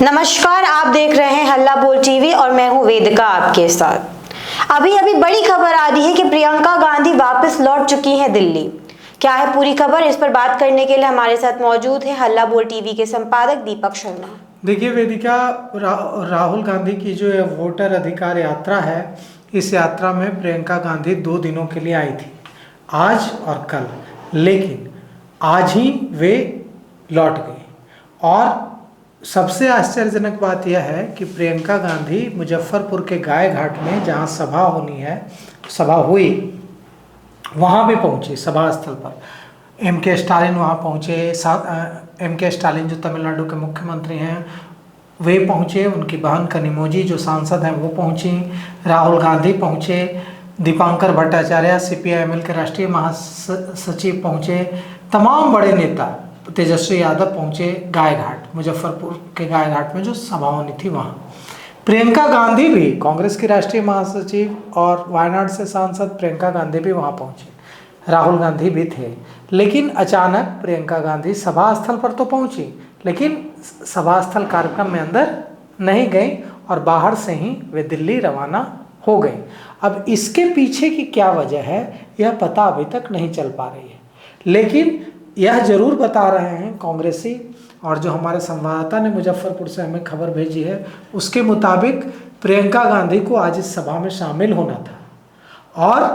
नमस्कार, आप देख रहे हैं हल्ला बोल टीवी और मैं हूं वेदिका आपके साथ। अभी बड़ी खबर आ रही है कि प्रियंका गांधी वापस लौट चुकी हैं दिल्ली। क्या है पूरी खबर, इस पर बात करने के लिए हमारे साथ मौजूद है हल्ला बोल टीवी के संपादक दीपक शर्मा। देखिए वेदिका, राहुल गांधी की जो वोटर अधिकार यात्रा है, इस यात्रा में प्रियंका गांधी 2 दिनों के लिए आई थी, आज और कल। लेकिन आज ही वे लौट गई और सबसे आश्चर्यजनक बात यह है कि प्रियंका गांधी मुजफ्फरपुर के गाय घाट में जहां सभा हुई, वहां भी पहुंची। सभा स्थल पर एम.के. स्टालिन वहां पहुंचे। एम.के. स्टालिन जो तमिलनाडु के मुख्यमंत्री हैं वे पहुंचे, उनकी बहन कनिमोझी जो सांसद हैं वो पहुंची, राहुल गांधी पहुंचे, दीपांकर भट्टाचार्य सीपीआई-एमएल के राष्ट्रीय महासचिव पहुंचे, तमाम बड़े नेता, तेजस्वी यादव पहुंचे गाय घाट, मुजफ्फरपुर के गाय घाट में जो सभा होनी थी वहाँ। प्रियंका गांधी भी, कांग्रेस की राष्ट्रीय महासचिव और वायनाड से सांसद प्रियंका गांधी भी वहाँ पहुंचे, राहुल गांधी भी थे। लेकिन अचानक प्रियंका गांधी सभा स्थल पर तो पहुंची, लेकिन सभा स्थल कार्यक्रम में अंदर नहीं गई और बाहर से ही वे दिल्ली रवाना हो गई। अब इसके पीछे की क्या वजह है यह पता अभी तक नहीं चल पा रही है, लेकिन यह जरूर बता रहे हैं कांग्रेसी, और जो हमारे संवाददाता ने मुजफ्फरपुर से हमें खबर भेजी है उसके मुताबिक प्रियंका गांधी को आज इस सभा में शामिल होना था और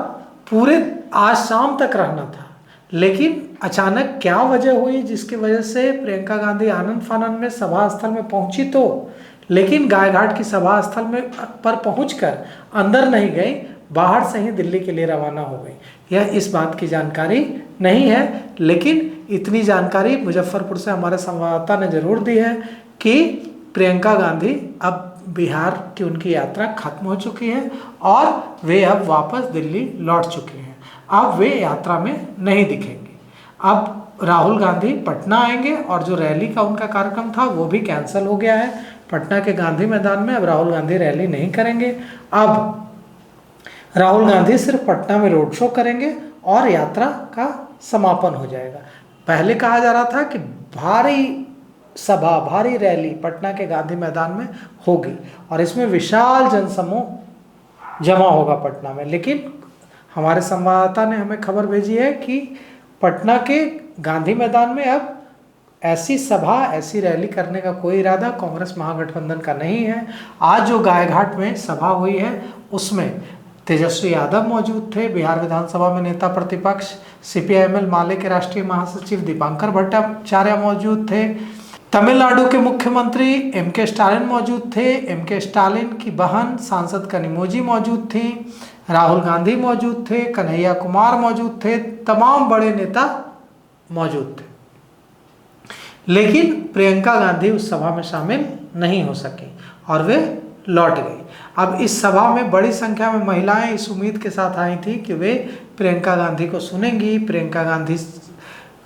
पूरे आज शाम तक रहना था। लेकिन अचानक क्या वजह हुई जिसकी वजह से प्रियंका गांधी आनंद फानन में सभा स्थल में पहुंची तो, लेकिन गायघाट की सभा स्थल में पर पहुंचकर अंदर नहीं गई, बाहर से ही दिल्ली के लिए रवाना हो गई। यह इस बात की जानकारी नहीं है, लेकिन इतनी जानकारी मुजफ्फरपुर से हमारे संवाददाता ने जरूर दी है कि प्रियंका गांधी अब बिहार की उनकी यात्रा खत्म हो चुकी है और वे अब वापस दिल्ली लौट चुके हैं। अब वे यात्रा में नहीं दिखेंगे। अब राहुल गांधी पटना आएंगे और जो रैली का उनका कार्यक्रम था वो भी कैंसिल हो गया है। पटना के गांधी मैदान में अब राहुल गांधी रैली नहीं करेंगे। अब राहुल गांधी सिर्फ पटना में रोड शो करेंगे और यात्रा का समापन हो जाएगा। पहले कहा जा रहा था कि भारी सभा, भारी रैली पटना के गांधी मैदान में होगी और इसमें विशाल जनसमूह जमा होगा पटना में, लेकिन हमारे संवाददाता ने हमें खबर भेजी है कि पटना के गांधी मैदान में अब ऐसी सभा, ऐसी रैली करने का कोई इरादा कांग्रेस महागठबंधन का नहीं है। आज जो गायघाट में सभा हुई है उसमें तेजस्वी यादव मौजूद थे, बिहार विधानसभा में नेता प्रतिपक्ष सीपीआई-एमएल माले के राष्ट्रीय महासचिव दीपांकर भट्टाचार्य मौजूद थे, तमिलनाडु के मुख्यमंत्री एम.के. स्टालिन मौजूद थे, एम.के. स्टालिन की बहन सांसद कनिमोझी मौजूद थी, राहुल गांधी मौजूद थे, कन्हैया कुमार मौजूद थे, तमाम बड़े नेता मौजूद थे। लेकिन प्रियंका गांधी उस सभा में शामिल नहीं हो सकी और वे लौट गई। अब इस सभा में बड़ी संख्या में महिलाएं इस उम्मीद के साथ आई थी कि वे प्रियंका गांधी को सुनेंगी, प्रियंका गांधी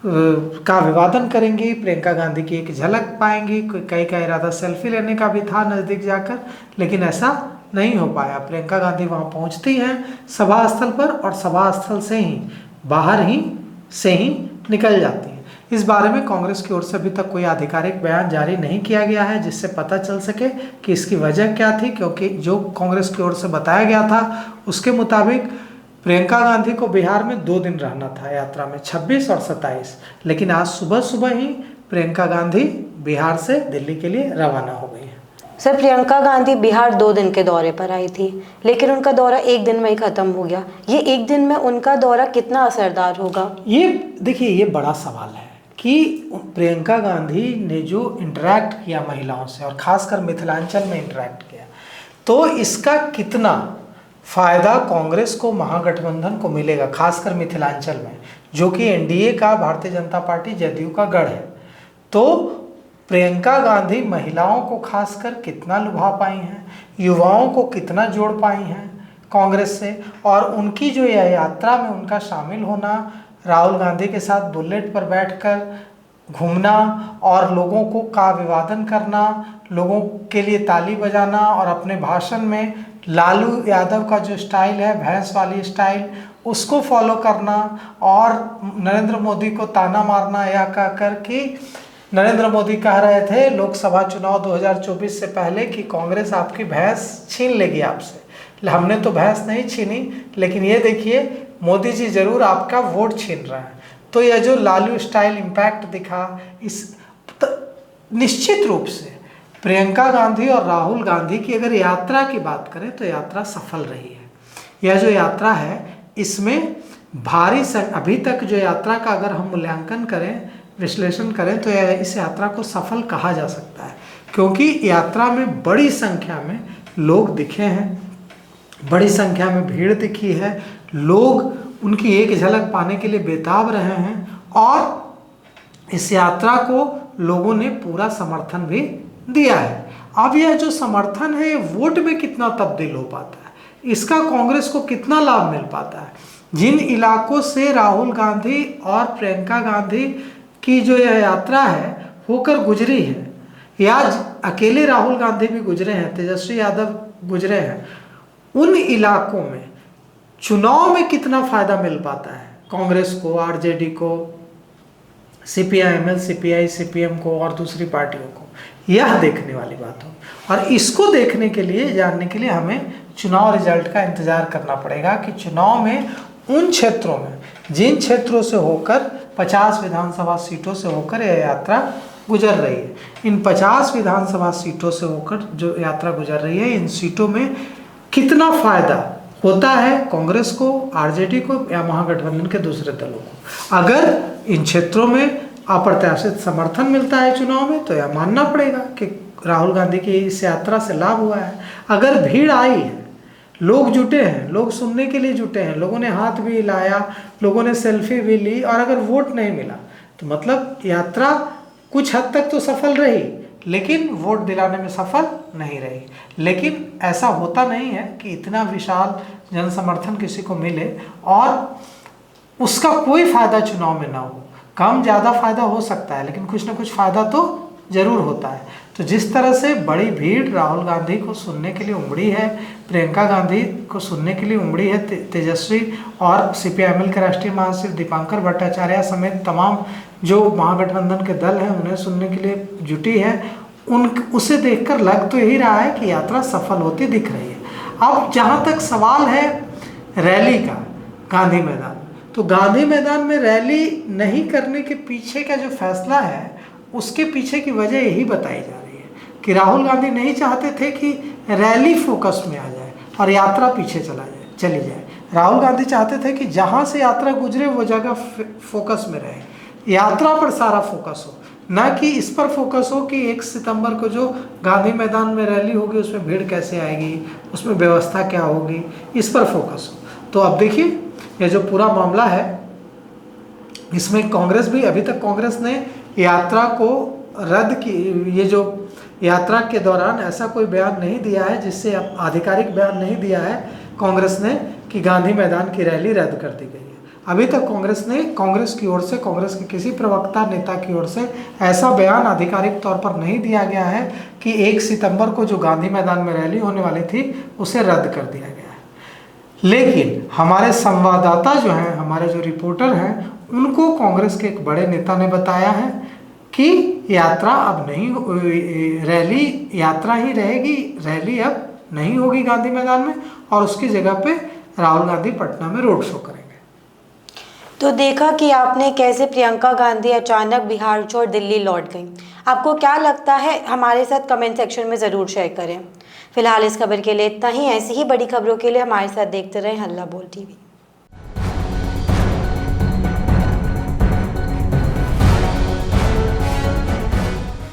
का अभिवादन करेंगी, प्रियंका गांधी की एक झलक पाएंगी। कई का इरादा सेल्फी लेने का भी था नज़दीक जाकर, लेकिन ऐसा नहीं हो पाया। प्रियंका गांधी वहां पहुंचती हैं सभा स्थल पर और सभा स्थल से ही बाहर से ही निकल जाती हैं। इस बारे में कांग्रेस की ओर से अभी तक कोई आधिकारिक बयान जारी नहीं किया गया है जिससे पता चल सके कि इसकी वजह क्या थी, क्योंकि जो कांग्रेस की ओर से बताया गया था उसके मुताबिक प्रियंका गांधी को बिहार में 2 दिन रहना था यात्रा में, 26 और 27, लेकिन आज सुबह ही प्रियंका गांधी बिहार से दिल्ली के लिए रवाना हो गई है। सर, प्रियंका गांधी बिहार 2 दिन के दौरे पर आई थी, लेकिन उनका दौरा 1 दिन में ही खत्म हो गया। ये 1 दिन में उनका दौरा कितना असरदार होगा? ये देखिए, ये बड़ा सवाल है कि प्रियंका गांधी ने जो इंटरैक्ट किया महिलाओं से और खासकर मिथिलांचल में इंटरैक्ट किया, तो इसका कितना फायदा कांग्रेस को, महागठबंधन को मिलेगा, खासकर मिथिलांचल में, जो कि एनडीए का, भारतीय जनता पार्टी जदयू का गढ़ है। तो प्रियंका गांधी महिलाओं को खासकर कितना लुभा पाई हैं, युवाओं को कितना जोड़ पाई हैं कांग्रेस से, और उनकी जो यह यात्रा में उनका शामिल होना, राहुल गांधी के साथ बुलेट पर बैठकर घूमना और लोगों को का अभिवादन करना, लोगों के लिए ताली बजाना और अपने भाषण में लालू यादव का जो स्टाइल है, भैंस वाली स्टाइल, उसको फॉलो करना और नरेंद्र मोदी को ताना मारना या कहकर कि नरेंद्र मोदी कह रहे थे लोकसभा चुनाव 2024 से पहले कि कांग्रेस आपकी भैंस छीन लेगी आपसे। हमने तो भैंस नहीं छीनी, लेकिन ये देखिए मोदी जी जरूर आपका वोट छीन रहे हैं। तो यह जो लालू स्टाइल इम्पैक्ट दिखा, इस निश्चित रूप से प्रियंका गांधी और राहुल गांधी की अगर यात्रा की बात करें तो यात्रा सफल रही है। यह जो यात्रा है इसमें अभी तक जो यात्रा का अगर हम मूल्यांकन करें, विश्लेषण करें तो इस यात्रा को सफल कहा जा सकता है, क्योंकि यात्रा में बड़ी संख्या में लोग दिखे हैं, बड़ी संख्या में भीड़ दिखी है, लोग उनकी एक झलक पाने के लिए बेताब रहे हैं और इस यात्रा को लोगों ने पूरा समर्थन भी दिया है। अब यह जो समर्थन है वोट में कितना तब्दील हो पाता है, इसका कांग्रेस को कितना लाभ मिल पाता है। जिन इलाकों से राहुल गांधी और प्रियंका गांधी की जो यह यात्रा है होकर गुजरी है, या अकेले राहुल गांधी भी गुजरे हैं, तेजस्वी यादव गुजरे हैं, उन इलाकों में चुनाव में कितना फायदा मिल पाता है कांग्रेस को, आरजेडी को, सीपीआई-एमएल, सीपीआई, सीपीएम को और दूसरी पार्टियों को, यह देखने वाली बात हो। और इसको देखने के लिए, जानने के लिए हमें चुनाव रिजल्ट का इंतजार करना पड़ेगा कि चुनाव में उन क्षेत्रों में, जिन क्षेत्रों से होकर 50 विधानसभा सीटों से होकर यह यात्रा गुजर रही है, इन 50 विधानसभा सीटों से होकर जो यात्रा गुजर रही है, इन सीटों में कितना फायदा होता है कांग्रेस को, आरजेडी को या महागठबंधन के दूसरे दलों को। अगर इन क्षेत्रों में अप्रत्याशित समर्थन मिलता है चुनाव में तो यह मानना पड़ेगा कि राहुल गांधी की इस यात्रा से लाभ हुआ है। अगर भीड़ आई है, लोग जुटे हैं, लोग सुनने के लिए जुटे हैं, लोगों ने हाथ भी हिलाया, लोगों ने सेल्फी भी ली, और अगर वोट नहीं मिला तो मतलब यात्रा कुछ हद तक तो सफल रही, लेकिन वोट दिलाने में सफल नहीं रही। लेकिन ऐसा होता नहीं है कि इतना विशाल जन समर्थन किसी को मिले और उसका कोई फायदा चुनाव में ना हो। कम ज़्यादा फायदा हो सकता है, लेकिन कुछ ना कुछ फायदा तो जरूर होता है। तो जिस तरह से बड़ी भीड़ राहुल गांधी को सुनने के लिए उमड़ी है, प्रियंका गांधी को सुनने के लिए उमड़ी है, तेजस्वी और सीपीआई-एमएल के राष्ट्रीय महासचिव दीपांकर भट्टाचार्य समेत तमाम जो महागठबंधन के दल हैं उन्हें सुनने के लिए जुटी है, उसे देखकर लग तो यही रहा है कि यात्रा सफल होती दिख रही है। अब जहाँ तक सवाल है रैली का गांधी मैदान, तो गांधी मैदान में रैली नहीं करने के पीछे का जो फैसला है उसके पीछे की वजह यही बताई जा रही है कि राहुल गांधी नहीं चाहते थे कि रैली फोकस में आ जाए और यात्रा पीछे चली जाए। राहुल गांधी चाहते थे कि जहाँ से यात्रा गुजरे वो जगह फोकस में रहे, यात्रा पर सारा फोकस हो, ना कि इस पर फोकस हो कि 1 सितंबर को जो गांधी मैदान में रैली होगी उसमें भीड़ कैसे आएगी, उसमें व्यवस्था क्या होगी, इस पर फोकस हो। तो अब देखिए ये जो पूरा मामला है इसमें कांग्रेस भी, अभी तक कांग्रेस ने यात्रा को रद्द की, ये जो यात्रा के दौरान ऐसा कोई बयान नहीं दिया है, जिससे आधिकारिक बयान नहीं दिया है कांग्रेस ने कि गांधी मैदान की रैली रद्द कर दी गई है। अभी तक कांग्रेस की ओर से, कांग्रेस के किसी प्रवक्ता नेता की ओर से ऐसा बयान आधिकारिक तौर पर नहीं दिया गया है कि 1 सितंबर को जो गांधी मैदान में रैली होने वाली थी उसे रद्द कर दिया गया है। लेकिन हमारे संवाददाता जो हैं, हमारे जो रिपोर्टर हैं, उनको कांग्रेस के एक बड़े नेता ने बताया है कि यात्रा अब नहीं, रैली यात्रा ही रहेगी, रैली अब नहीं होगी गांधी मैदान में, और उसकी जगह पे राहुल गांधी पटना में रोड शो करेंगे। तो देखा कि आपने कैसे प्रियंका गांधी अचानक बिहार छोड़ दिल्ली लौट गई। आपको क्या लगता है, हमारे साथ कमेंट सेक्शन में ज़रूर शेयर करें। फिलहाल इस खबर के लिए इतना ही। ऐसी ही बड़ी खबरों के लिए हमारे साथ देखते रहें हल्ला बोल टीवी।